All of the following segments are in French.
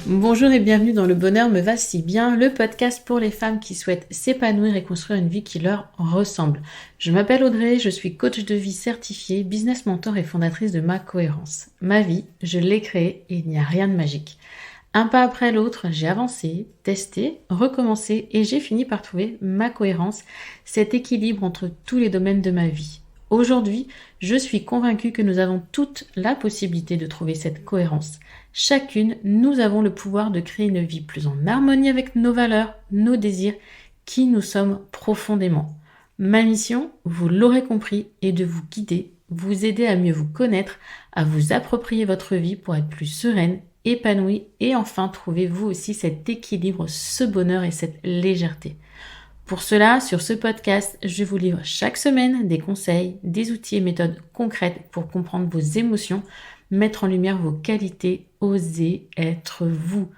Bonjour et bienvenue dans Le Bonheur me va si bien, le podcast pour les femmes qui souhaitent s'épanouir et construire une vie qui leur ressemble. Je m'appelle Audrey, je suis coach de vie certifiée, business mentor et fondatrice de Ma Cohérence. Ma vie, je l'ai créée et il n'y a rien de magique. Un pas après l'autre, j'ai avancé, testé, recommencé et j'ai fini par trouver ma cohérence, cet équilibre entre tous les domaines de ma vie. Aujourd'hui, je suis convaincue que nous avons toute la possibilité de trouver cette cohérence. Chacune, nous avons le pouvoir de créer une vie plus en harmonie avec nos valeurs, nos désirs, qui nous sommes profondément. Ma mission, vous l'aurez compris, est de vous guider, vous aider à mieux vous connaître, à vous approprier votre vie pour être plus sereine, épanouie et enfin trouver vous aussi cet équilibre, ce bonheur et cette légèreté. Pour cela, sur ce podcast, je vous livre chaque semaine des conseils, des outils et méthodes concrètes pour comprendre vos émotions, mettre en lumière vos qualités, oser être vous.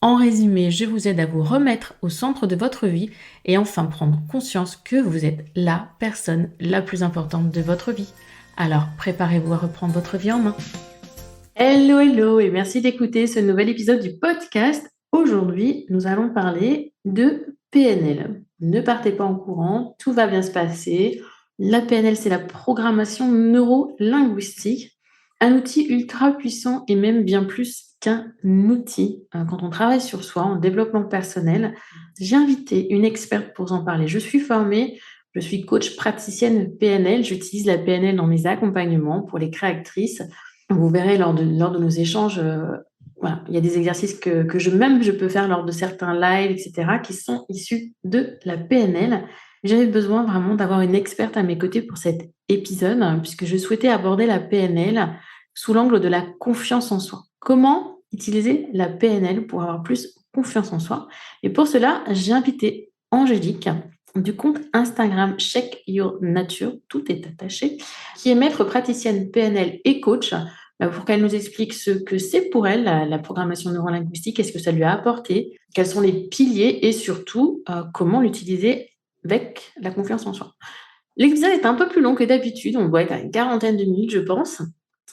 En résumé, je vous aide à vous remettre au centre de votre vie et enfin prendre conscience que vous êtes la personne la plus importante de votre vie. Alors, préparez-vous à reprendre votre vie en main. Hello et merci d'écouter ce nouvel épisode du podcast. Aujourd'hui, nous allons parler de PNL. Ne partez pas en courant, tout va bien se passer. La PNL, c'est la programmation neuro-linguistique, un outil ultra puissant et même bien plus qu'un outil. Quand on travaille sur soi, en développement personnel, j'ai invité une experte pour en parler. Je suis formée, je suis coach praticienne PNL. J'utilise la PNL dans mes accompagnements pour les créatrices. Vous verrez lors de nos échanges, voilà, il y a des exercices que je peux faire lors de certains lives, etc., qui sont issus de la PNL. J'avais besoin vraiment d'avoir une experte à mes côtés pour cet épisode, puisque je souhaitais aborder la PNL sous l'angle de la confiance en soi. Comment utiliser la PNL pour avoir plus confiance en soi? Et pour cela, j'ai invité Angélique du compte Instagram Check Your Nature, tout est attaché, qui est maître praticienne PNL et coach, pour qu'elle nous explique ce que c'est pour elle, la programmation neurolinguistique, qu'est-ce que ça lui a apporté, quels sont les piliers et surtout comment l'utiliser avec la confiance en soi. L'épisode est un peu plus long que d'habitude, on doit être à une quarantaine de minutes, je pense,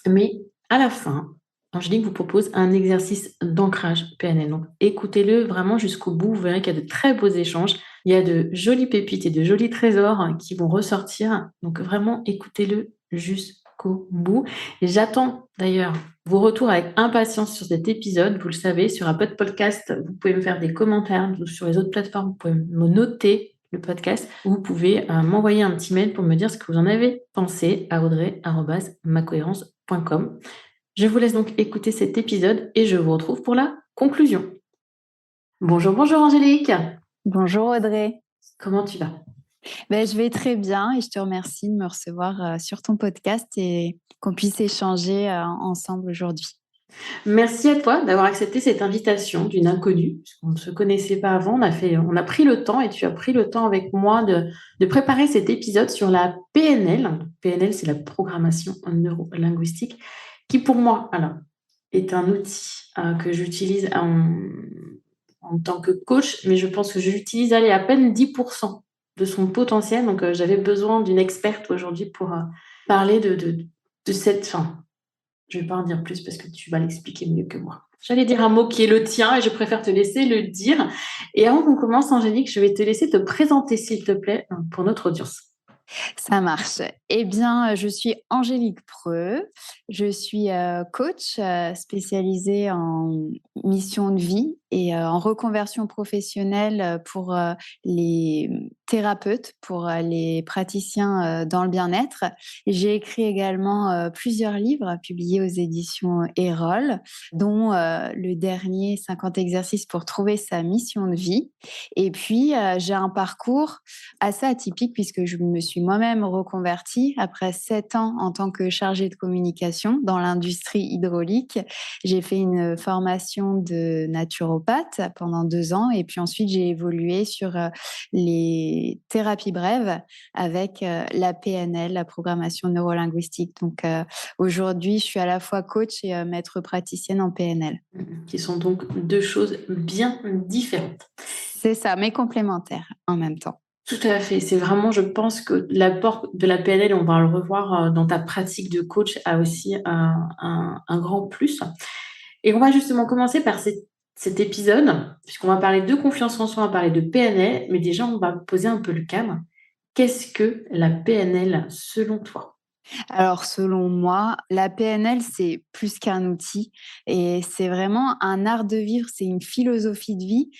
mais à la fin, Angélique vous propose un exercice d'ancrage PNL. Donc écoutez-le vraiment jusqu'au bout, vous verrez qu'il y a de très beaux échanges, il y a de jolies pépites et de jolis trésors qui vont ressortir, donc vraiment écoutez-le jusqu'au bout. Et j'attends d'ailleurs vos retours avec impatience sur cet épisode, vous le savez, sur Apple Podcast, vous pouvez me faire des commentaires, sur les autres plateformes, vous pouvez me noter le podcast, vous pouvez m'envoyer un petit mail pour me dire ce que vous en avez pensé à audrey@macohérence.com. Je vous laisse donc écouter cet épisode et je vous retrouve pour la conclusion. Bonjour Angélique. Bonjour Audrey. Comment tu vas? Je vais très bien et je te remercie de me recevoir sur ton podcast et qu'on puisse échanger ensemble aujourd'hui. Merci à toi d'avoir accepté cette invitation d'une inconnue, puisqu'on ne se connaissait pas avant. On a pris le temps et tu as pris le temps avec moi de préparer cet épisode sur la PNL. PNL, c'est la programmation neurolinguistique, qui pour moi, alors, est un outil que j'utilise en tant que coach, mais je pense que je l'utilise à peine 10% de son potentiel. Donc, j'avais besoin d'une experte aujourd'hui pour parler de cette fin. Je ne vais pas en dire plus parce que tu vas l'expliquer mieux que moi. J'allais dire un mot qui est le tien et je préfère te laisser le dire. Et avant qu'on commence, Angélique, je vais te laisser te présenter, s'il te plaît, pour notre audience. Ça marche. Eh bien, je suis Angélique Preux. Je suis coach spécialisée en mission de vie et en reconversion professionnelle pour les thérapeutes, pour les praticiens dans le bien-être. J'ai écrit également plusieurs livres publiés aux éditions Erol, dont le dernier 50 exercices pour trouver sa mission de vie. Et puis, j'ai un parcours assez atypique puisque je me suis moi-même reconvertie après 7 ans en tant que chargée de communication dans l'industrie hydraulique. J'ai fait une formation de naturopathe pendant 2 ans et puis ensuite j'ai évolué sur les thérapies brèves avec la PNL, la programmation neurolinguistique. Donc aujourd'hui, je suis à la fois coach et maître praticienne en PNL. Qui sont donc deux choses bien différentes. C'est ça, mais complémentaires en même temps. Tout à fait. C'est vraiment, je pense que l'apport de la PNL, on va le revoir dans ta pratique de coach, a aussi un grand plus. Et on va justement commencer par cette cet épisode, puisqu'on va parler de confiance en soi, on va parler de PNL, mais déjà, on va poser un peu le cadre. Qu'est-ce que la PNL selon toi? Alors, selon moi, la PNL, c'est plus qu'un outil et c'est vraiment un art de vivre, c'est une philosophie de vie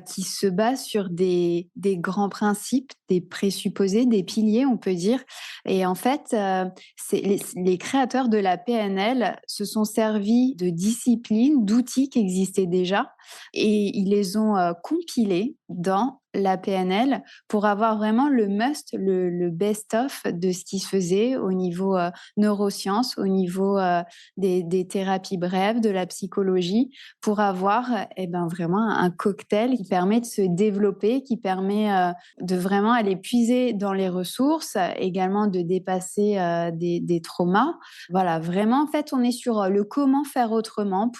qui se base sur des grands principes, des présupposés, des piliers, on peut dire. Et en fait, les créateurs de la PNL se sont servis de disciplines, d'outils qui existaient déjà et ils les ont compilés dans la PNL pour avoir vraiment le must, le best-of de ce qui se faisait au niveau neurosciences, au niveau des thérapies brèves, de la psychologie, pour avoir vraiment un cocktail qui permet de se développer, qui permet de vraiment aller puiser dans les ressources, également de dépasser des traumas. Voilà, vraiment, en fait, on est sur le comment faire autrement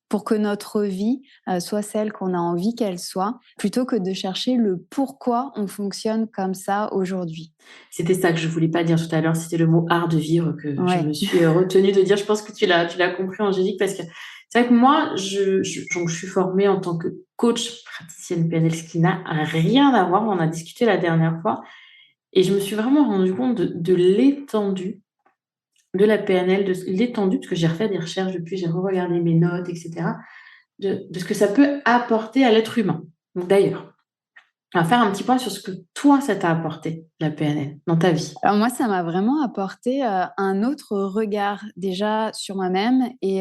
pour que notre vie soit celle qu'on a envie qu'elle soit, plutôt que de chercher le pourquoi on fonctionne comme ça aujourd'hui. C'était ça que je voulais pas dire tout à l'heure, c'était le mot art de vivre que je Ouais. me suis retenue de dire. Je pense que tu l'as compris, Angélique, parce que c'est vrai que moi, donc je suis formée en tant que coach praticienne PNL, ce qui n'a rien à voir. On en a discuté la dernière fois et je me suis vraiment rendu compte de l'étendue de la PNL, de l'étendue, parce que j'ai refait des recherches depuis, j'ai re-regardé mes notes, etc., de ce que ça peut apporter à l'être humain. Donc d'ailleurs, on va faire un petit point sur ce que toi, ça t'a apporté, la PNL, dans ta vie. Alors moi, ça m'a vraiment apporté un autre regard déjà sur moi-même et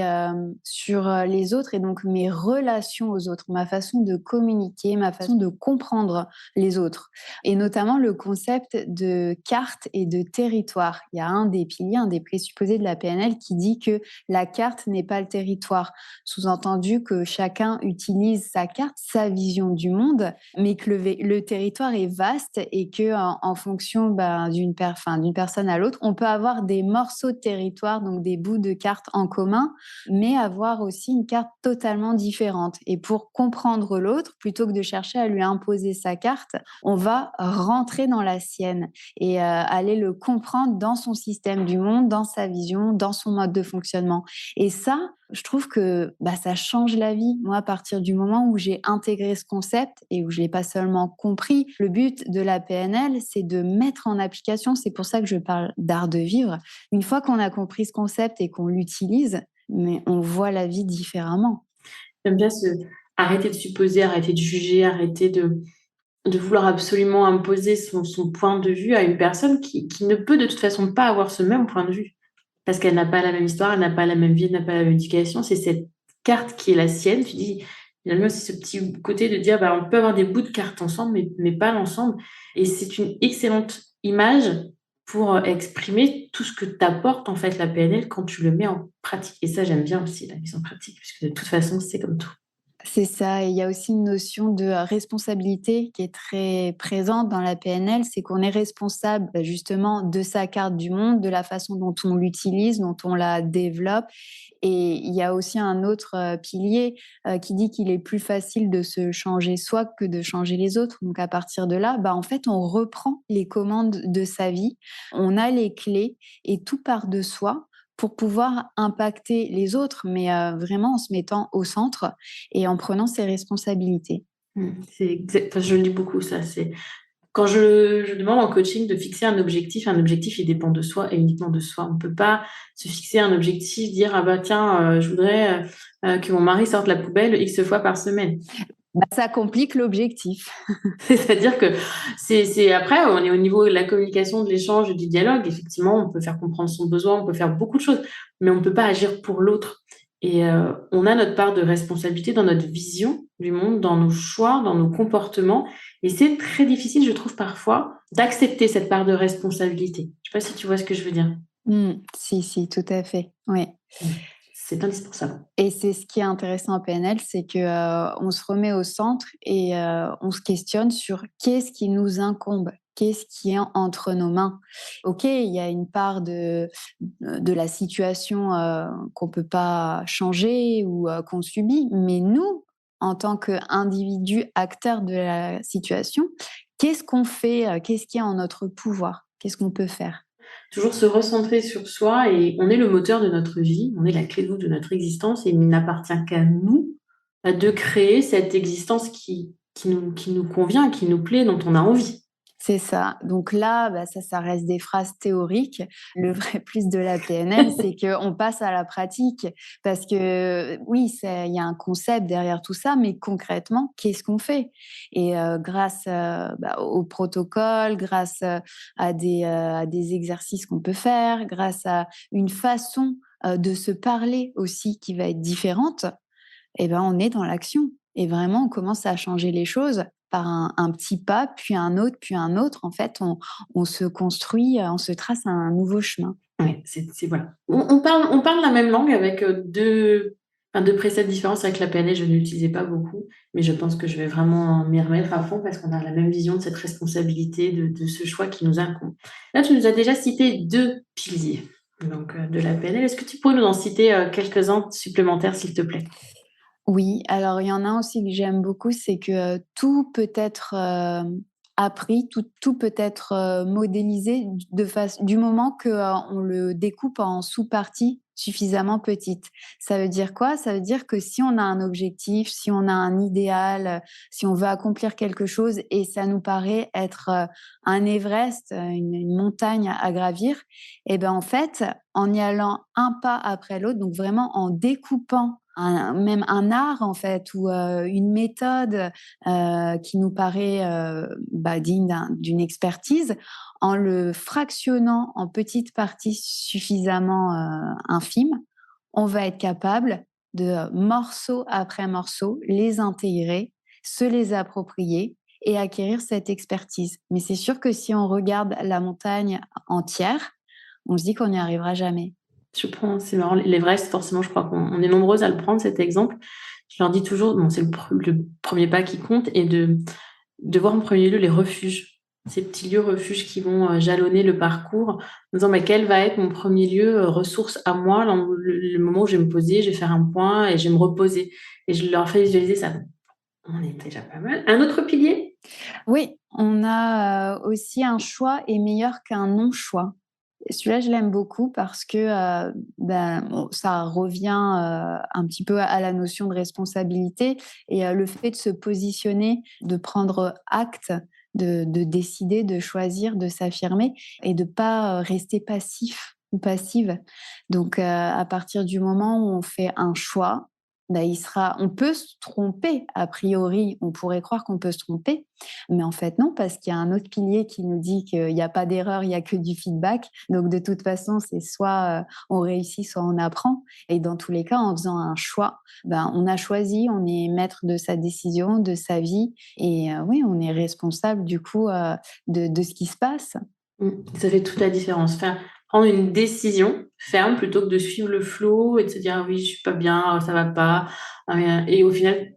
sur les autres et donc mes relations aux autres, ma façon de communiquer, ma façon de comprendre les autres et notamment le concept de carte et de territoire. Il y a un des piliers, un des présupposés de la PNL qui dit que la carte n'est pas le territoire, sous-entendu que chacun utilise sa carte, sa vision du monde, mais que le territoire est vaste et que en fonction d'une personne à l'autre, on peut avoir des morceaux de territoire, donc des bouts de carte en commun, mais avoir aussi une carte totalement différente. Et pour comprendre l'autre, plutôt que de chercher à lui imposer sa carte, on va rentrer dans la sienne et aller le comprendre dans son système du monde, dans sa vision, dans son mode de fonctionnement. Et ça, je trouve que ça change la vie. Moi, à partir du moment où j'ai intégré ce concept et où je l'ai pas seulement compris, le but de la PNL, c'est de mettre en application. C'est pour ça que je parle d'art de vivre. Une fois qu'on a compris ce concept et qu'on l'utilise, mais on voit la vie différemment. J'aime bien arrêter de supposer, arrêter de juger, arrêter de vouloir absolument imposer son point de vue à une personne qui ne peut de toute façon pas avoir ce même point de vue. Parce qu'elle n'a pas la même histoire, elle n'a pas la même vie, elle n'a pas la même éducation. C'est cette carte qui est la sienne. Tu dis, finalement, c'est ce petit côté de dire, on peut avoir des bouts de carte ensemble, mais pas l'ensemble. Et c'est une excellente image pour exprimer tout ce que t'apporte en fait la PNL quand tu le mets en pratique. Et ça, j'aime bien aussi la mise en pratique, puisque de toute façon, c'est comme tout. C'est ça, et il y a aussi une notion de responsabilité qui est très présente dans la PNL, c'est qu'on est responsable justement de sa carte du monde, de la façon dont on l'utilise, dont on la développe. Et il y a aussi un autre pilier qui dit qu'il est plus facile de se changer soi que de changer les autres. Donc à partir de là, en fait, on reprend les commandes de sa vie, on a les clés et tout part de soi pour pouvoir impacter les autres, mais vraiment en se mettant au centre et en prenant ses responsabilités. Enfin, je le dis beaucoup, ça. C'est quand je demande en coaching de fixer un objectif, il dépend de soi et uniquement de soi. On ne peut pas se fixer un objectif, dire, ah bah tiens, je voudrais que mon mari sorte la poubelle X fois par semaine. Ça complique l'objectif. C'est-à-dire que après, on est au niveau de la communication, de l'échange, du dialogue. Effectivement, on peut faire comprendre son besoin, on peut faire beaucoup de choses, mais on ne peut pas agir pour l'autre. Et on a notre part de responsabilité dans notre vision du monde, dans nos choix, dans nos comportements. Et c'est très difficile, je trouve, parfois, d'accepter cette part de responsabilité. Je ne sais pas si tu vois ce que je veux dire. Si, tout à fait. Oui. C'est indispensable. Et c'est ce qui est intéressant en PNL, c'est que on se remet au centre et on se questionne sur qu'est-ce qui nous incombe, qu'est-ce qui est entre nos mains. Ok, il y a une part de la situation qu'on peut pas changer ou qu'on subit, mais nous, en tant qu'individus acteurs de la situation, qu'est-ce qu'on fait, qu'est-ce qui est en notre pouvoir, qu'est-ce qu'on peut faire? Toujours se recentrer sur soi et on est le moteur de notre vie, on est la clé de voûte de notre existence et il n'appartient qu'à nous de créer cette existence qui nous convient, qui nous plaît, dont on a envie. C'est ça. Donc là, ça reste des phrases théoriques. Le vrai plus de la PNL, c'est qu'on passe à la pratique. Parce que oui, il y a un concept derrière tout ça, mais concrètement, qu'est-ce qu'on fait? Et grâce au protocole, grâce à des exercices qu'on peut faire, grâce à une façon de se parler aussi qui va être différente, eh ben, on est dans l'action. Et vraiment, on commence à changer les choses par un petit pas, puis un autre, puis un autre. En fait, on se construit, on se trace un nouveau chemin. Ouais, voilà. On parle la même langue avec deux préceptes différents. C'est vrai que la PNL, je ne l'utilisais pas beaucoup, mais je pense que je vais vraiment m'y remettre à fond parce qu'on a la même vision de cette responsabilité, de ce choix qui nous incombe. Là, tu nous as déjà cité 2 piliers donc, de la PNL. Est-ce que tu pourrais nous en citer quelques-uns supplémentaires, s'il te plaît? Oui, alors il y en a un aussi que j'aime beaucoup, c'est que tout peut être appris, tout peut être modélisé du moment que on le découpe en sous-parties suffisamment petites. Ça veut dire quoi? Ça veut dire que si on a un objectif, si on a un idéal, si on veut accomplir quelque chose et ça nous paraît être un Everest, une montagne à gravir, et ben en fait, en y allant un pas après l'autre, donc vraiment en découpant même un art en fait ou une méthode qui nous paraît digne d'une expertise, en le fractionnant en petites parties suffisamment infimes, on va être capable de morceau après morceau les intégrer, se les approprier et acquérir cette expertise. Mais c'est sûr que si on regarde la montagne entière, on se dit qu'on n'y arrivera jamais. C'est marrant, l'Everest, forcément, je crois qu'on est nombreuses à le prendre, cet exemple. Je leur dis toujours, bon, c'est le premier pas qui compte, et de voir en premier lieu les refuges, ces petits lieux refuges qui vont jalonner le parcours, en disant mais quel va être mon premier lieu ressource à moi, le moment où je vais me poser, je vais faire un point et je vais me reposer. Et je leur fais visualiser ça. On est déjà pas mal. Un autre pilier? Oui, on a aussi un choix est meilleur qu'un non-choix. Et celui-là, je l'aime beaucoup parce que bon, ça revient un petit peu à la notion de responsabilité et le fait de se positionner, de prendre acte, de décider, de choisir, de s'affirmer et de pas rester passif ou passive. Donc, à partir du moment où on fait un choix, on peut se tromper. A priori, on pourrait croire qu'on peut se tromper, mais en fait, non, parce qu'il y a un autre pilier qui nous dit qu'il n'y a pas d'erreur, il y a que du feedback. Donc, de toute façon, c'est soit on réussit, soit on apprend. Et dans tous les cas, en faisant un choix, on a choisi, on est maître de sa décision, de sa vie. Et oui, on est responsable du coup de ce qui se passe. Ça fait toute la différence. Prendre une décision ferme plutôt que de suivre le flow et de se dire ah oui, je suis pas bien, ah, ça va pas. Et au final,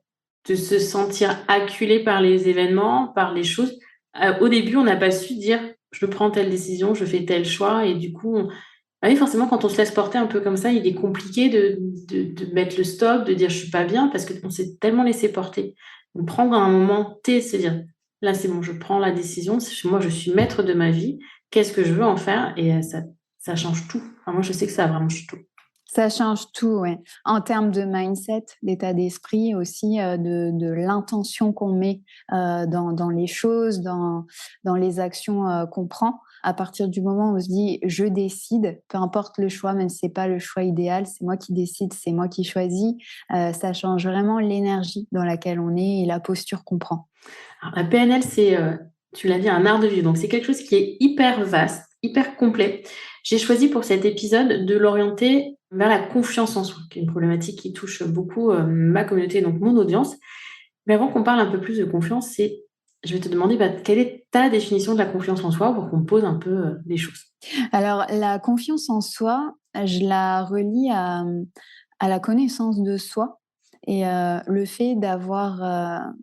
de se sentir acculé par les événements, par les choses. Au début, on n'a pas su dire je prends telle décision, je fais tel choix. Et du coup, ah oui, forcément, quand on se laisse porter un peu comme ça, il est compliqué de mettre le stop, de dire je suis pas bien, parce qu'on s'est tellement laissé porter. Donc, prendre un moment T, se dire là, c'est bon, je prends la décision, moi, je suis maître de ma vie, qu'est-ce que je veux en faire? Et ça change tout. Enfin, moi, je sais que ça vraiment change tout. Ça change tout, ouais. En termes de mindset, d'état d'esprit aussi, de l'intention qu'on met dans les choses, dans les actions qu'on prend. À partir du moment où on se dit je décide, peu importe le choix, même si c'est pas le choix idéal, c'est moi qui décide, c'est moi qui choisis, ça change vraiment l'énergie dans laquelle on est et la posture qu'on prend. Alors, la PNL, tu l'as dit, un art de vivre. Donc, c'est quelque chose qui est hyper vaste, hyper complet. J'ai choisi pour cet épisode de l'orienter vers la confiance en soi, qui est une problématique qui touche beaucoup ma communauté, donc mon audience. Mais avant qu'on parle un peu plus de confiance, je vais te demander quelle est ta définition de la confiance en soi pour qu'on pose un peu les choses. Alors, la confiance en soi, je la relie à la connaissance de soi et le fait d'avoir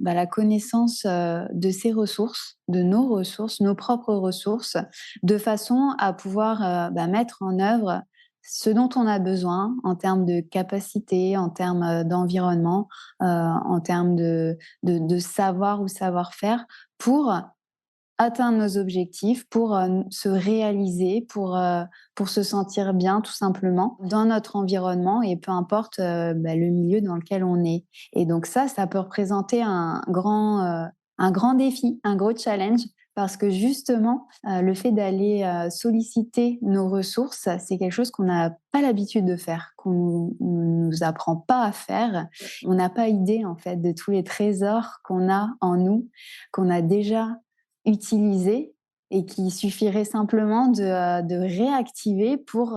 la connaissance de ses ressources, de nos propres ressources, de façon à pouvoir mettre en œuvre ce dont on a besoin en termes de capacité, en termes d'environnement, en termes de savoir ou savoir-faire pour atteindre nos objectifs, pour se réaliser, pour se sentir bien tout simplement dans notre environnement et peu importe le milieu dans lequel on est. Et donc ça peut représenter un grand défi, un gros challenge parce que justement, le fait d'aller solliciter nos ressources, c'est quelque chose qu'on n'a pas l'habitude de faire, qu'on ne nous apprend pas à faire. On n'a pas idée en fait de tous les trésors qu'on a en nous, qu'on a déjà utilisés et qu'il suffirait simplement de réactiver pour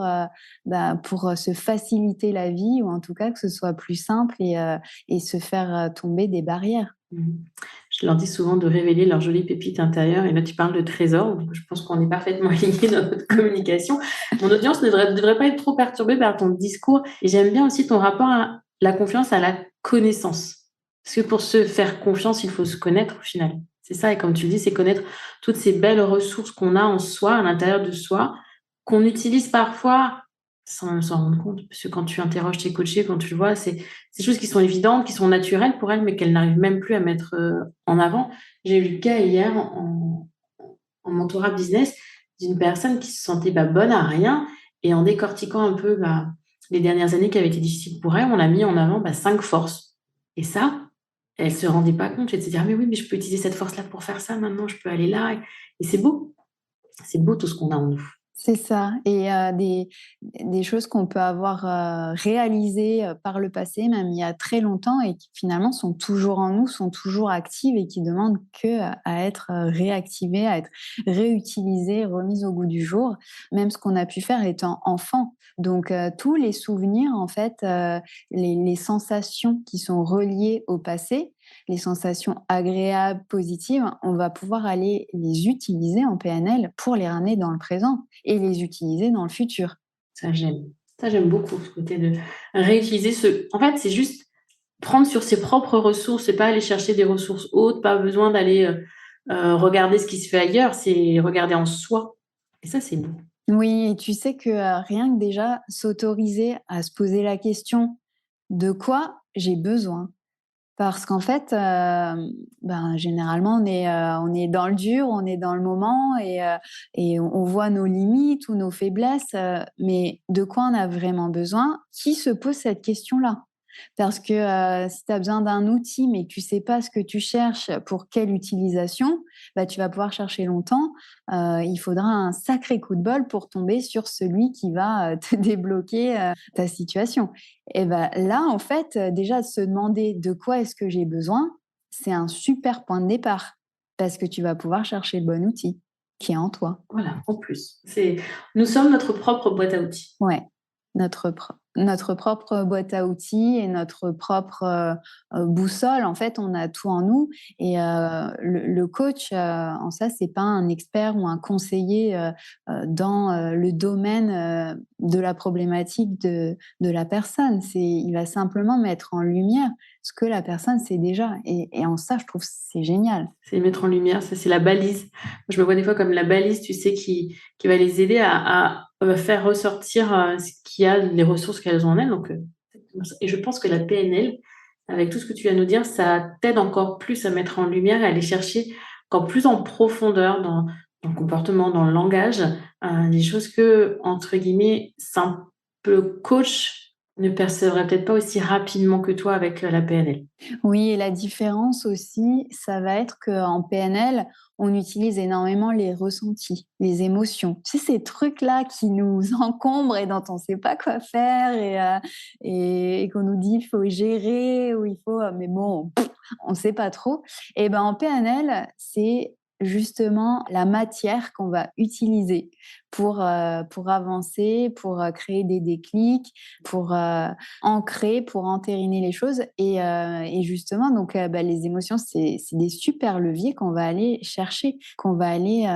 se faciliter la vie ou en tout cas que ce soit plus simple et se faire tomber des barrières. Mhm. Je leur dis souvent de révéler leurs jolies pépites intérieures. Et là, tu parles de trésors. Donc je pense qu'on est parfaitement alignés dans notre communication. Mon audience ne devrait pas être trop perturbée par ton discours. Et j'aime bien aussi ton rapport à la confiance, à la connaissance. Parce que pour se faire confiance, il faut se connaître au final. C'est ça. Et comme tu le dis, c'est connaître toutes ces belles ressources qu'on a en soi, à l'intérieur de soi, qu'on utilise parfois sans même s'en rendre compte. Parce que quand tu interroges tes coachés, quand tu le vois, c'est des choses qui sont évidentes, qui sont naturelles pour elles, mais qu'elles n'arrivent même plus à mettre en avant. J'ai eu le cas hier en mentorat business d'une personne qui se sentait bonne à rien et en décortiquant un peu les dernières années qui avaient été difficiles pour elle, on a mis en avant 5 forces. Et ça, elle se rendait pas compte. Elle se disait, ah mais oui, mais je peux utiliser cette force-là pour faire ça maintenant, je peux aller là. Et c'est beau. C'est beau tout ce qu'on a en nous. C'est ça. Et des choses qu'on peut avoir réalisées par le passé, même il y a très longtemps, et qui finalement sont toujours en nous, sont toujours actives et qui demandent que à être réactivées, à être réutilisées, remises au goût du jour, même ce qu'on a pu faire étant enfant. Donc tous les souvenirs, en fait, les sensations qui sont reliées au passé, les sensations agréables, positives, on va pouvoir aller les utiliser en PNL pour les ramener dans le présent et les utiliser dans le futur. Ça, j'aime. Ça, j'aime beaucoup ce côté de réutiliser En fait, c'est juste prendre sur ses propres ressources, c'est pas aller chercher des ressources hautes, pas besoin d'aller regarder ce qui se fait ailleurs, c'est regarder en soi. Et ça, c'est beau. Oui, et tu sais que rien que déjà s'autoriser à se poser la question de quoi j'ai besoin. Parce qu'en fait, généralement, on est dans le dur, on est dans le moment et on voit nos limites ou nos faiblesses, mais de quoi on a vraiment besoin? Qui se pose cette question-là? Parce que si tu as besoin d'un outil, mais que tu sais pas ce que tu cherches pour quelle utilisation, tu vas pouvoir chercher longtemps. Il faudra un sacré coup de bol pour tomber sur celui qui va te débloquer ta situation. Et là, en fait, déjà se demander de quoi est-ce que j'ai besoin, c'est un super point de départ parce que tu vas pouvoir chercher le bon outil qui est en toi. Voilà, en plus. Nous sommes notre propre boîte à outils. Ouais, notre propre boîte à outils et notre propre boussole. En fait, on a tout en nous. Et le coach, en ça, c'est pas un expert ou un conseiller dans le domaine de la problématique de la personne. Il va simplement mettre en lumière ce que la personne sait déjà. Et en ça, je trouve que c'est génial. C'est mettre en lumière, ça, c'est la balise. Je me vois des fois comme la balise, tu sais, qui va les aider à faire ressortir ce qu'il y a, les ressources qu'elles ont en elles. Donc, et je pense que la PNL, avec tout ce que tu viens de nous dire, ça t'aide encore plus à mettre en lumière et à aller chercher encore plus en profondeur dans le comportement, dans le langage, des choses que, entre guillemets, simple coach ne percevrait peut-être pas aussi rapidement que toi avec la PNL. Oui, et la différence aussi, ça va être qu'en PNL, on utilise énormément les ressentis, les émotions. Tu sais, ces trucs-là qui nous encombrent et dont on ne sait pas quoi faire et qu'on nous dit il faut gérer ou il faut... mais bon, on ne sait pas trop. Et en PNL, c'est justement la matière qu'on va utiliser pour avancer, pour créer des déclics, pour ancrer, pour entériner les choses. Et justement, donc, les émotions, c'est des super leviers qu'on va aller chercher, qu'on va aller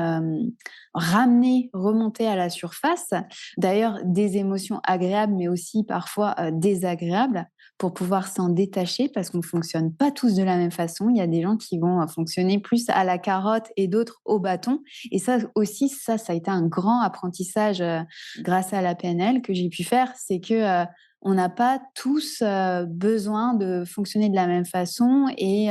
ramener, remonter à la surface. D'ailleurs, des émotions agréables, mais aussi parfois désagréables, pour pouvoir s'en détacher, parce qu'on ne fonctionne pas tous de la même façon. Il y a des gens qui vont fonctionner plus à la carotte et d'autres au bâton. Et ça aussi, ça a été un grand apprentissage grâce à la PNL que j'ai pu faire, c'est que on n'a pas tous besoin de fonctionner de la même façon et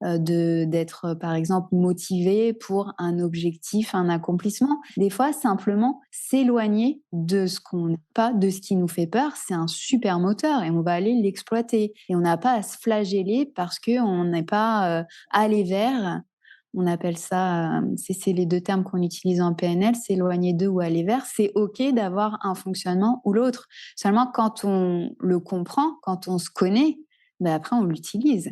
d'être, par exemple, motivé pour un objectif, un accomplissement. Des fois, simplement s'éloigner de ce qu'on n'a pas, de ce qui nous fait peur, c'est un super moteur et on va aller l'exploiter. Et on n'a pas à se flageller parce qu'on n'est pas allé vers. On appelle ça, c'est les deux termes qu'on utilise en PNL, s'éloigner d'eux ou aller vers. C'est OK d'avoir un fonctionnement ou l'autre. Seulement, quand on le comprend, quand on se connaît, ben après, on l'utilise.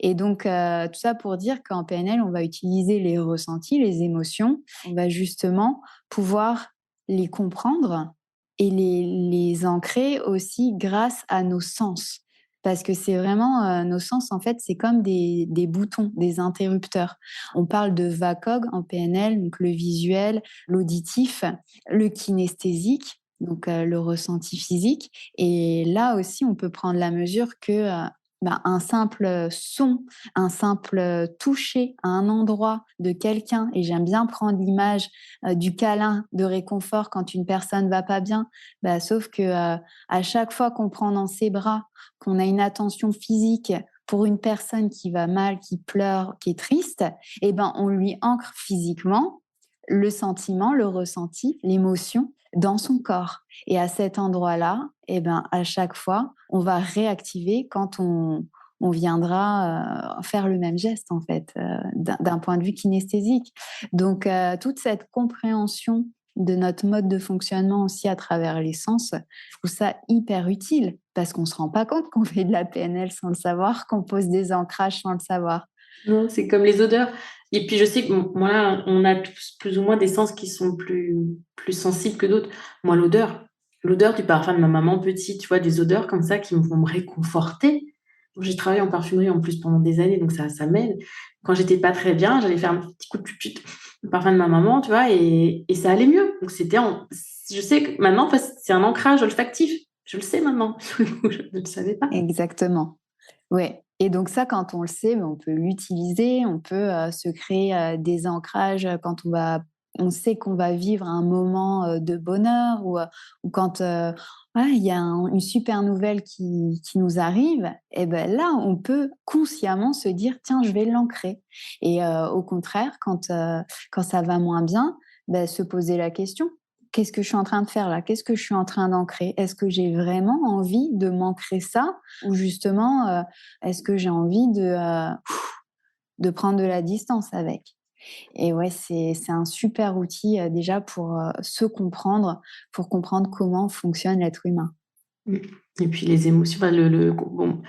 Et donc, tout ça pour dire qu'en PNL, on va utiliser les ressentis, les émotions. On va justement pouvoir les comprendre et les ancrer aussi grâce à nos sens. Parce que c'est vraiment, nos sens, en fait, c'est comme des boutons, des interrupteurs. On parle de VACOG en PNL, donc le visuel, l'auditif, le kinesthésique, donc le ressenti physique. Et là aussi, on peut prendre la mesure que un simple son, un simple toucher à un endroit de quelqu'un, et j'aime bien prendre l'image du câlin de réconfort quand une personne va pas bien, sauf que à chaque fois qu'on prend dans ses bras, qu'on a une attention physique pour une personne qui va mal, qui pleure, qui est triste, on lui ancre physiquement le sentiment, le ressenti, l'émotion dans son corps. Et à cet endroit-là, à chaque fois, on va réactiver quand on viendra faire le même geste, en fait, d'un point de vue kinesthésique. Donc, toute cette compréhension de notre mode de fonctionnement aussi à travers les sens, je trouve ça hyper utile parce qu'on ne se rend pas compte qu'on fait de la PNL sans le savoir, qu'on pose des ancrages sans le savoir. Non, c'est comme les odeurs. Et puis je sais que moi, là, on a tous plus ou moins des sens qui sont plus sensibles que d'autres. Moi, l'odeur du parfum de ma maman petite, tu vois, des odeurs comme ça qui vont me réconforter. J'ai travaillé en parfumerie en plus pendant des années, donc ça m'aide. Quand j'étais pas très bien, j'allais faire un petit coup de pute, le parfum de ma maman, tu vois, et ça allait mieux. Donc je sais que maintenant, en fait, c'est un ancrage olfactif. Je le sais maintenant. Je ne le savais pas. Exactement. Ouais. Et donc ça, quand on le sait, on peut l'utiliser, on peut se créer des ancrages quand on sait qu'on va vivre un moment de bonheur ou quand il y a une super nouvelle qui nous arrive. Et ben là, on peut consciemment se dire tiens, je vais l'ancrer. Et au contraire, quand ça va moins bien, se poser la question. Qu'est-ce que je suis en train de faire là? Qu'est-ce que je suis en train d'ancrer? Est-ce que j'ai vraiment envie de m'ancrer ça? Ou justement, est-ce que j'ai envie de prendre de la distance avec? Et ouais, c'est un super outil déjà pour se comprendre, pour comprendre comment fonctionne l'être humain. Mm. Et puis les émotions, enfin, bon,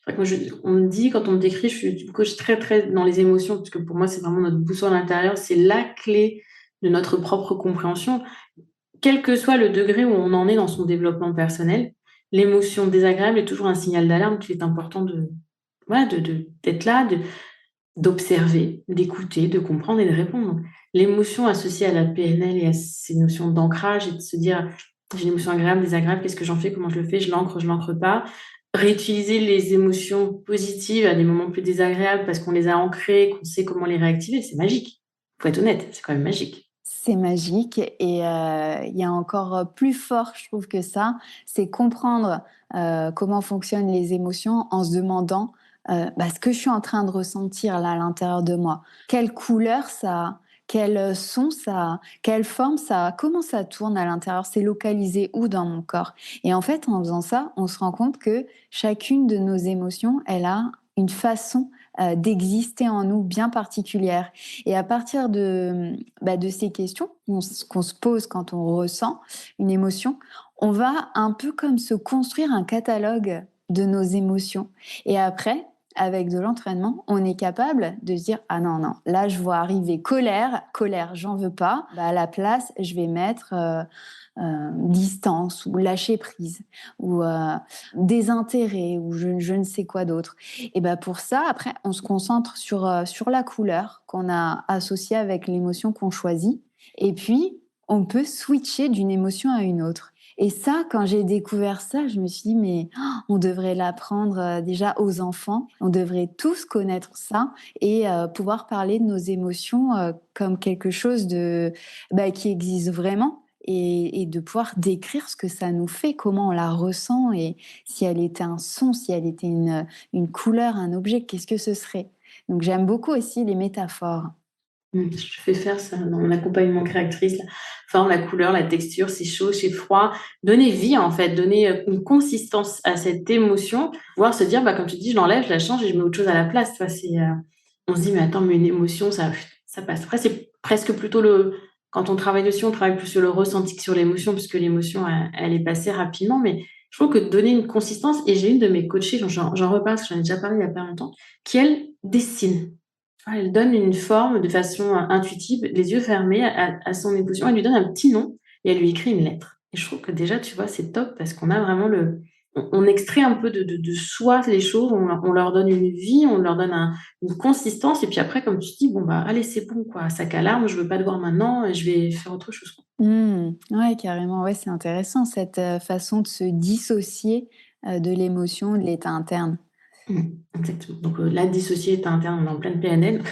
c'est vrai que moi, on me dit, quand on me décrit, je suis une coach très, très dans les émotions, parce que pour moi, c'est vraiment notre boussole intérieure, c'est la clé de notre propre compréhension. Quel que soit le degré où on en est dans son développement personnel, l'émotion désagréable est toujours un signal d'alarme qu'il est important voilà, d'être là, d'observer, d'écouter, de comprendre et de répondre. L'émotion associée à la PNL et à ces notions d'ancrage et de se dire j'ai une émotion agréable, désagréable, qu'est-ce que j'en fais, comment je le fais, je l'ancre pas. Réutiliser les émotions positives à des moments plus désagréables parce qu'on les a ancrées, qu'on sait comment les réactiver, c'est magique. Faut être honnête, c'est quand même magique. C'est magique et il y a encore plus fort, je trouve, que ça, c'est comprendre comment fonctionnent les émotions en se demandant ce que je suis en train de ressentir là à l'intérieur de moi. Quelle couleur ça a? Quel son ça a? Quelle forme ça a? Comment ça tourne à l'intérieur? C'est localisé où dans mon corps? Et en fait, en faisant ça, on se rend compte que chacune de nos émotions, elle a une façon d'exister en nous bien particulière. Et à partir de ces questions qu'on se pose quand on ressent une émotion, on va un peu comme se construire un catalogue de nos émotions. Et après, avec de l'entraînement, on est capable de se dire ah non, non, là je vois arriver colère, j'en veux pas. À la place, je vais mettre distance ou lâcher prise ou désintérêt ou je ne sais quoi d'autre. Et pour ça, après, on se concentre sur la couleur qu'on a associée avec l'émotion qu'on choisit. Et puis, on peut switcher d'une émotion à une autre. Et ça, quand j'ai découvert ça, je me suis dit, mais on devrait l'apprendre déjà aux enfants. On devrait tous connaître ça et pouvoir parler de nos émotions comme quelque chose qui existe vraiment et de pouvoir décrire ce que ça nous fait, comment on la ressent et si elle était un son, si elle était une couleur, un objet, qu'est-ce que ce serait? Donc j'aime beaucoup aussi les métaphores. Je fais faire ça dans mon accompagnement créatrice, la forme, la couleur, la texture, c'est chaud, c'est froid. Donner vie, en fait, donner une consistance à cette émotion, pouvoir se dire, bah, comme tu dis, je l'enlève, je la change et je mets autre chose à la place. Tu vois, on se dit, mais attends, mais une émotion, ça passe. Après, c'est presque plutôt quand on travaille dessus, on travaille plus sur le ressenti que sur l'émotion, puisque l'émotion, elle est passée rapidement. Mais je trouve que donner une consistance, et j'ai une de mes coachées, j'en reparle, parce que j'en ai déjà parlé il n'y a pas longtemps, qui, elle, dessine. Elle donne une forme de façon intuitive, les yeux fermés à son émotion. Elle lui donne un petit nom et elle lui écrit une lettre. Et je trouve que déjà, tu vois, c'est top parce qu'on a vraiment on extrait un peu de soi les choses, on leur donne une vie, on leur donne une consistance. Et puis après, comme tu dis, bon, bah, allez, c'est bon, quoi. Sac à larmes, je veux pas te voir maintenant, je vais faire autre chose, quoi. Ouais, carrément, ouais, c'est intéressant cette, façon de se dissocier, de l'émotion, de l'état interne. Mmh, exactement. Donc, la dissocier est interne, on est en pleine PNL.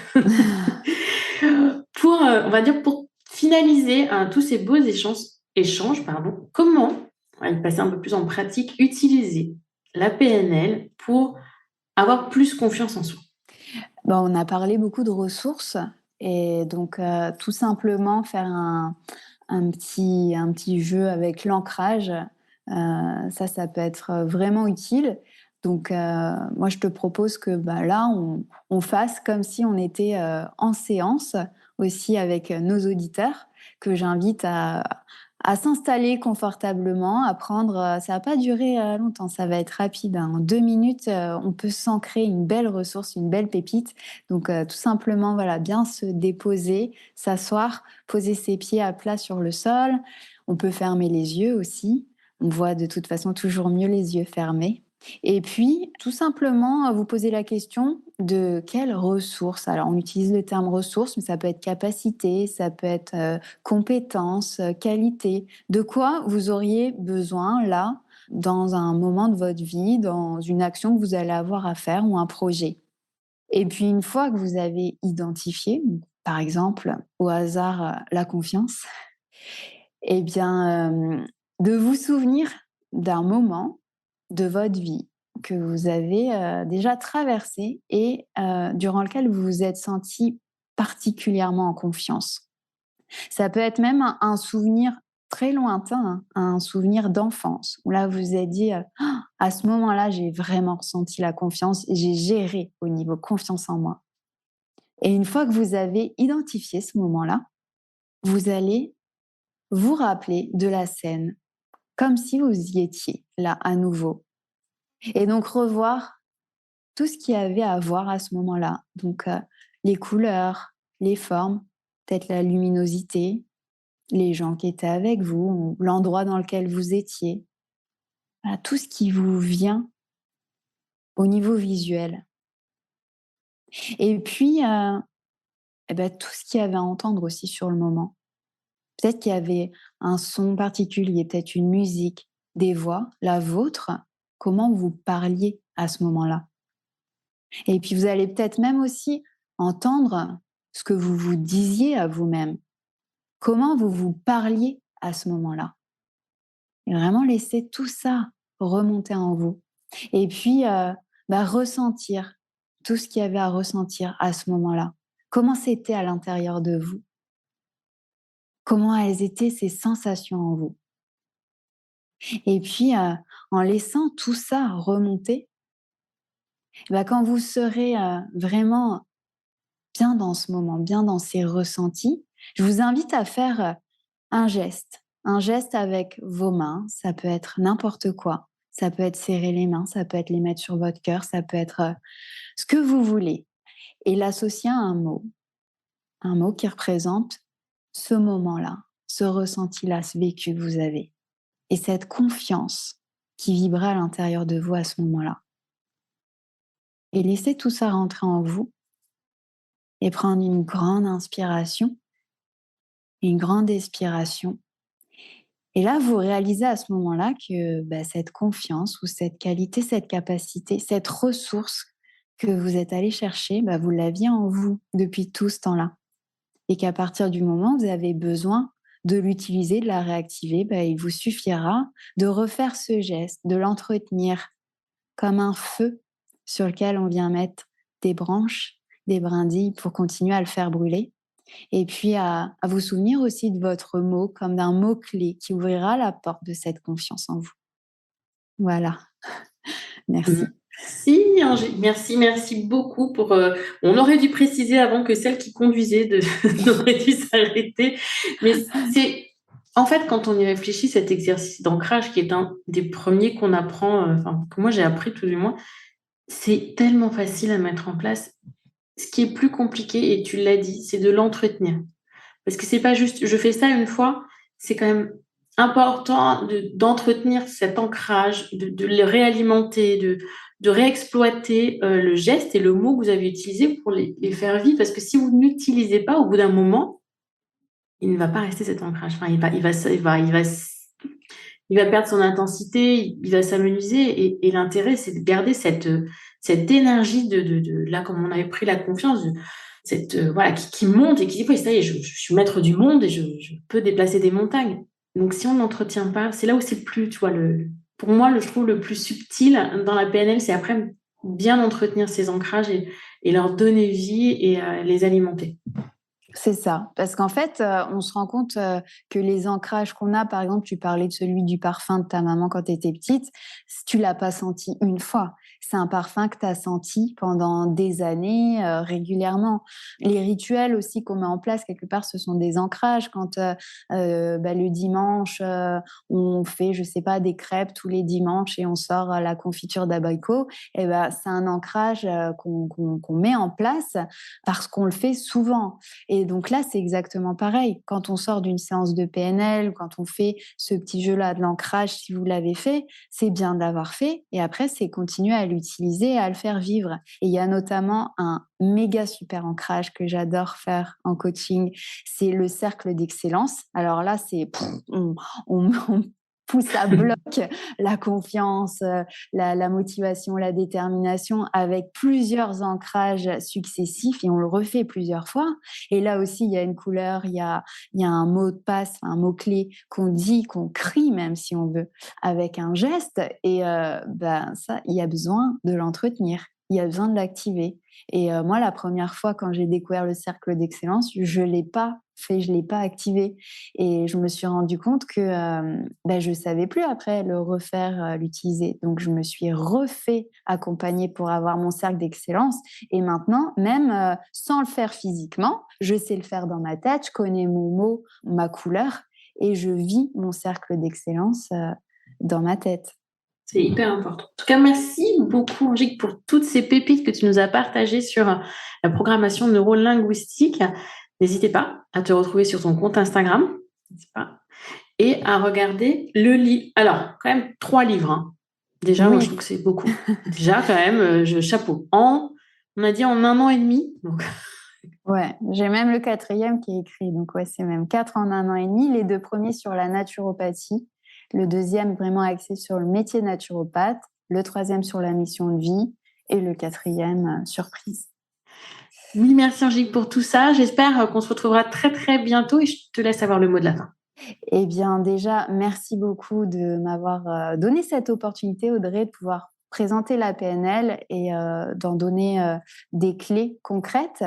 On va dire, pour finaliser tous ces beaux échanges, pardon, comment, on va y passer un peu plus en pratique, utiliser la PNL pour avoir plus confiance en soi? Bah, on a parlé beaucoup de ressources et donc tout simplement faire un petit jeu avec l'ancrage, ça peut être vraiment utile. Donc moi, je te propose que, bah, là, on fasse comme si on était, en séance aussi avec nos auditeurs, que j'invite à s'installer confortablement, à prendre, ça va pas durer, longtemps, ça va être rapide, hein. En 2 minutes, on peut s'ancrer une belle ressource, une belle pépite. Donc tout simplement, voilà, bien se déposer, s'asseoir, poser ses pieds à plat sur le sol. On peut fermer les yeux aussi. On voit de toute façon toujours mieux les yeux fermés. Et puis, tout simplement, vous poser la question de quelles ressources. Alors, on utilise le terme ressources, mais ça peut être capacité, ça peut être compétence, qualité. De quoi vous auriez besoin là, dans un moment de votre vie, dans une action que vous allez avoir à faire ou un projet. Et puis une fois que vous avez identifié, par exemple, au hasard, la confiance, eh bien, de vous souvenir d'un moment de votre vie que vous avez, déjà traversé et durant lequel vous vous êtes senti particulièrement en confiance. Ça peut être même un souvenir très lointain, hein, un souvenir d'enfance où là vous vous êtes dit, «Ah, à ce moment-là, j'ai vraiment ressenti la confiance et j'ai géré au niveau confiance en moi». Et une fois que vous avez identifié ce moment-là, vous allez vous rappeler de la scène comme si vous y étiez là à nouveau. Et donc revoir tout ce qu'il y avait à voir à ce moment-là. Donc les couleurs, les formes, peut-être la luminosité, les gens qui étaient avec vous, l'endroit dans lequel vous étiez. Voilà, tout ce qui vous vient au niveau visuel. Et puis, eh ben, tout ce qu'il y avait à entendre aussi sur le moment. Peut-être qu'il y avait un son particulier, peut-être une musique, des voix, la vôtre, comment vous parliez à ce moment-là. Et puis vous allez peut-être même aussi entendre ce que vous vous disiez à vous-même, comment vous vous parliez à ce moment-là. Et vraiment laisser tout ça remonter en vous. Et puis, ressentir tout ce qu'il y avait à ressentir à ce moment-là. Comment c'était à l'intérieur de vous? Comment elles étaient ces sensations en vous? Et puis, en laissant tout ça remonter, bah, quand vous serez, vraiment bien dans ce moment, bien dans ces ressentis, je vous invite à faire, un geste. Un geste avec vos mains, ça peut être n'importe quoi. Ça peut être serrer les mains, ça peut être les mettre sur votre cœur, ça peut être, ce que vous voulez et l'associer à un mot qui représente ce moment-là, ce ressenti-là, ce vécu que vous avez et cette confiance qui vibrait à l'intérieur de vous à ce moment-là. Et laissez tout ça rentrer en vous et prendre une grande inspiration, une grande expiration. Et là, vous réalisez à ce moment-là que bah, cette confiance ou cette qualité, cette capacité, cette ressource que vous êtes allé chercher, bah, vous l'aviez en vous depuis tout ce temps-là. Et qu'à partir du moment où vous avez besoin de l'utiliser, de la réactiver, il vous suffira de refaire ce geste, de l'entretenir comme un feu sur lequel on vient mettre des branches, des brindilles pour continuer à le faire brûler. Et puis à vous souvenir aussi de votre mot comme d'un mot-clé qui ouvrira la porte de cette confiance en vous. Voilà, merci. Merci, merci beaucoup pour. On aurait dû préciser avant que celle qui conduisait aurait dû s'arrêter. Mais c'est. En fait, quand on y réfléchit, cet exercice d'ancrage, qui est un des premiers qu'on apprend, que moi j'ai appris tout du moins, c'est tellement facile à mettre en place. Ce qui est plus compliqué, et tu l'as dit, c'est de l'entretenir. Parce que c'est pas juste, je fais ça une fois, c'est quand même important d'entretenir cet ancrage, de le réalimenter, de réexploiter le geste et le mot que vous avez utilisé pour les faire vivre. Parce que si vous n'utilisez pas, au bout d'un moment, il ne va pas rester cet ancrage. Enfin, il va perdre son intensité, il va s'amenuiser. Et l'intérêt, c'est de garder cette énergie là, comme on avait pris la confiance, voilà, qui monte et qui dit, oui, ça y est, je suis maître du monde et je peux déplacer des montagnes. Donc, si on n'entretient pas, c'est là où c'est le plus, tu vois, pour moi, je trouve le plus subtil dans la PNL, c'est après bien entretenir ces ancrages et leur donner vie et les alimenter. C'est ça, parce qu'en fait, on se rend compte que les ancrages qu'on a, par exemple, tu parlais de celui du parfum de ta maman quand tu étais petite, tu l'as pas senti une fois. C'est un parfum que tu as senti pendant des années, régulièrement. Les rituels aussi qu'on met en place, quelque part, ce sont des ancrages. Quand le dimanche, on fait, je sais pas, des crêpes tous les dimanches et on sort la confiture d'abricot, et c'est un ancrage qu'on met en place parce qu'on le fait souvent. Et donc là, c'est exactement pareil. Quand on sort d'une séance de PNL, quand on fait ce petit jeu-là de l'ancrage, si vous l'avez fait, c'est bien de l'avoir fait. Et après, c'est continuer à l'utiliser et à le faire vivre. Et il y a notamment un méga super ancrage que j'adore faire en coaching. C'est le cercle d'excellence. Alors là, c'est on pousse à bloc la confiance, la motivation, la détermination avec plusieurs ancrages successifs et on le refait plusieurs fois. Et là aussi, il y a une couleur, il y a un mot de passe, un mot-clé qu'on dit, qu'on crie même si on veut, avec un geste. Et ça, il y a besoin de l'entretenir. Il y a besoin de l'activer. Et moi, la première fois, quand j'ai découvert le cercle d'excellence, je ne l'ai pas fait, je ne l'ai pas activé. Et je me suis rendu compte que je ne savais plus après le refaire, l'utiliser. Donc, je me suis refait accompagner pour avoir mon cercle d'excellence. Et maintenant, même sans le faire physiquement, je sais le faire dans ma tête, je connais mon mot, ma couleur, et je vis mon cercle d'excellence dans ma tête. C'est hyper important. En tout cas, merci beaucoup, Angélique, pour toutes ces pépites que tu nous as partagées sur la programmation neuro-linguistique. N'hésitez pas à te retrouver sur ton compte Instagram. Et à regarder le livre. Alors, quand même, 3 livres. Hein. Déjà, moi, je trouve que c'est beaucoup. Déjà, quand même, chapeau. On a dit en 1 an et demi. Donc... Ouais, j'ai même le 4e qui est écrit. Donc, ouais, c'est même 4 en 1 an et demi. Les 2 premiers sur la naturopathie. Le 2e vraiment axé sur le métier naturopathe. Le 3e sur la mission de vie. Et le 4e, surprise. Oui, merci Angélique pour tout ça. J'espère qu'on se retrouvera très, très bientôt et je te laisse avoir le mot de la fin. Eh bien, déjà, merci beaucoup de m'avoir donné cette opportunité, Audrey, de pouvoir présenter la PNL et d'en donner des clés concrètes.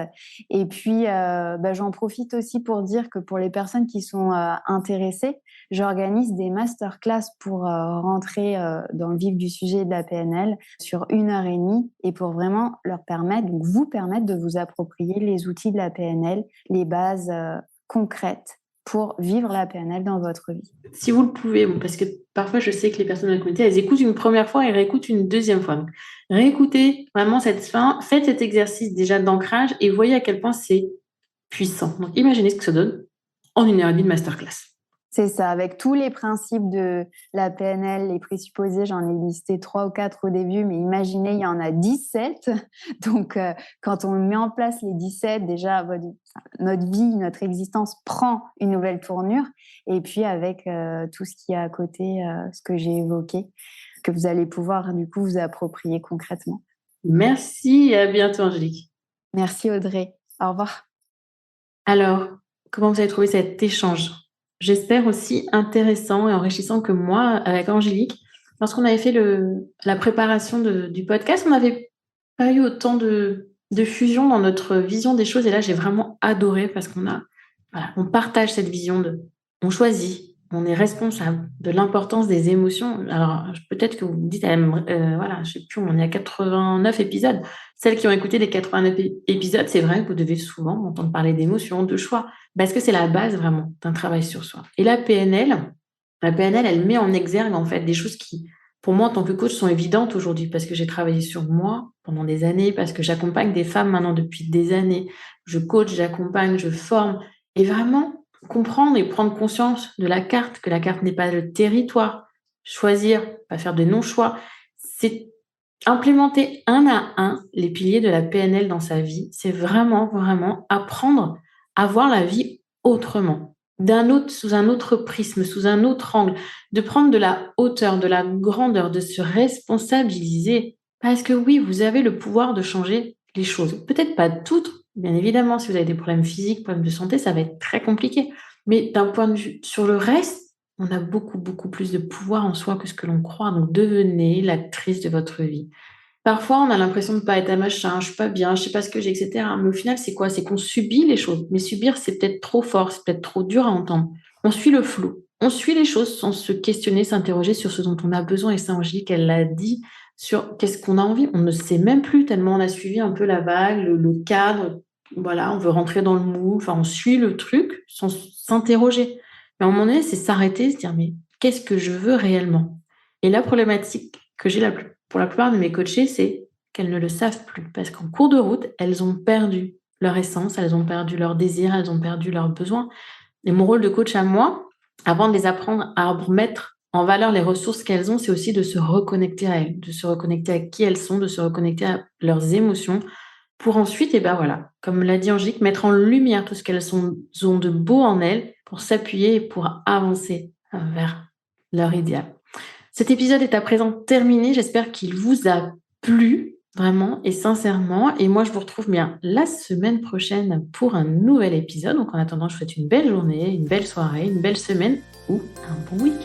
Et puis, j'en profite aussi pour dire que pour les personnes qui sont intéressées, j'organise des masterclass pour rentrer dans le vif du sujet de la PNL sur 1h30 et pour vraiment vous permettre de vous approprier les outils de la PNL, les bases concrètes pour vivre la PNL dans votre vie. Si vous le pouvez, parce que parfois je sais que les personnes de la communauté, elles écoutent une première fois et réécoutent une deuxième fois. Donc, réécoutez vraiment cette fin, faites cet exercice déjà d'ancrage et voyez à quel point c'est puissant. Donc imaginez ce que ça donne en 1h30 de masterclass. C'est ça, avec tous les principes de la PNL, les présupposés, j'en ai listé 3 ou 4 au début, mais imaginez, il y en a 17. Donc, quand on met en place les 17, déjà, notre vie, notre existence prend une nouvelle tournure. Et puis, avec tout ce qui est à côté, ce que j'ai évoqué, que vous allez pouvoir, du coup, vous approprier concrètement. Merci et à bientôt, Angélique. Merci, Audrey. Au revoir. Alors, comment vous avez trouvé cet échange ? j'espère aussi intéressant et enrichissant que moi, avec Angélique. Lorsqu'on avait fait la préparation du podcast, on n'avait pas eu autant de fusion dans notre vision des choses. Et là, j'ai vraiment adoré parce on partage cette vision on choisit, on est responsable de l'importance des émotions. Alors, peut-être que vous me dites, voilà, je sais plus, on est à 89 épisodes. Celles qui ont écouté les 89 épisodes, c'est vrai que vous devez souvent entendre parler d'émotions, de choix, parce que c'est la base vraiment d'un travail sur soi. Et la PNL, elle met en exergue en fait des choses qui, pour moi, en tant que coach, sont évidentes aujourd'hui parce que j'ai travaillé sur moi pendant des années, parce que j'accompagne des femmes maintenant depuis des années. Je coach, j'accompagne, je forme. Et vraiment, comprendre et prendre conscience de la carte, que la carte n'est pas le territoire. Choisir, pas faire de non-choix. C'est implémenter un à un les piliers de la PNL dans sa vie. C'est vraiment, vraiment apprendre à voir la vie autrement, sous un autre prisme, sous un autre angle, de prendre de la hauteur, de la grandeur, de se responsabiliser. Parce que oui, vous avez le pouvoir de changer les choses. Peut-être pas toutes, bien évidemment, si vous avez des problèmes physiques, problèmes de santé, ça va être très compliqué. Mais d'un point de vue sur le reste, on a beaucoup, beaucoup plus de pouvoir en soi que ce que l'on croit. Donc, devenez l'actrice de votre vie. Parfois, on a l'impression de ne pas être à machin, je suis pas bien, je sais pas ce que j'ai, etc. Mais au final, c'est quoi? C'est qu'on subit les choses. Mais subir, c'est peut-être trop fort, c'est peut-être trop dur à entendre. On suit le flou. On suit les choses sans se questionner, s'interroger sur ce dont on a besoin. Et ça, Angélique, elle l'a dit, sur qu'est-ce qu'on a envie. On ne sait même plus tellement on a suivi un peu la vague, le cadre. Voilà, on veut rentrer dans le moule. Enfin, on suit le truc sans s'interroger. Mais à un moment donné, c'est s'arrêter, se dire, mais qu'est-ce que je veux réellement? Et la problématique que j'ai pour la plupart de mes coachés, c'est qu'elles ne le savent plus. Parce qu'en cours de route, elles ont perdu leur essence, elles ont perdu leur désir, elles ont perdu leurs besoins. Et mon rôle de coach à moi, avant de les apprendre à remettre en valeur les ressources qu'elles ont, c'est aussi de se reconnecter à elles, de se reconnecter à qui elles sont, de se reconnecter à leurs émotions, pour ensuite, et ben voilà, comme l'a dit Angélique, mettre en lumière tout ce qu'elles ont de beau en elles pour s'appuyer et pour avancer vers leur idéal. Cet épisode est à présent terminé. J'espère qu'il vous a plu, vraiment et sincèrement. Et moi, je vous retrouve bien la semaine prochaine pour un nouvel épisode. Donc, en attendant, je vous souhaite une belle journée, une belle soirée, une belle semaine ou un bon week-end.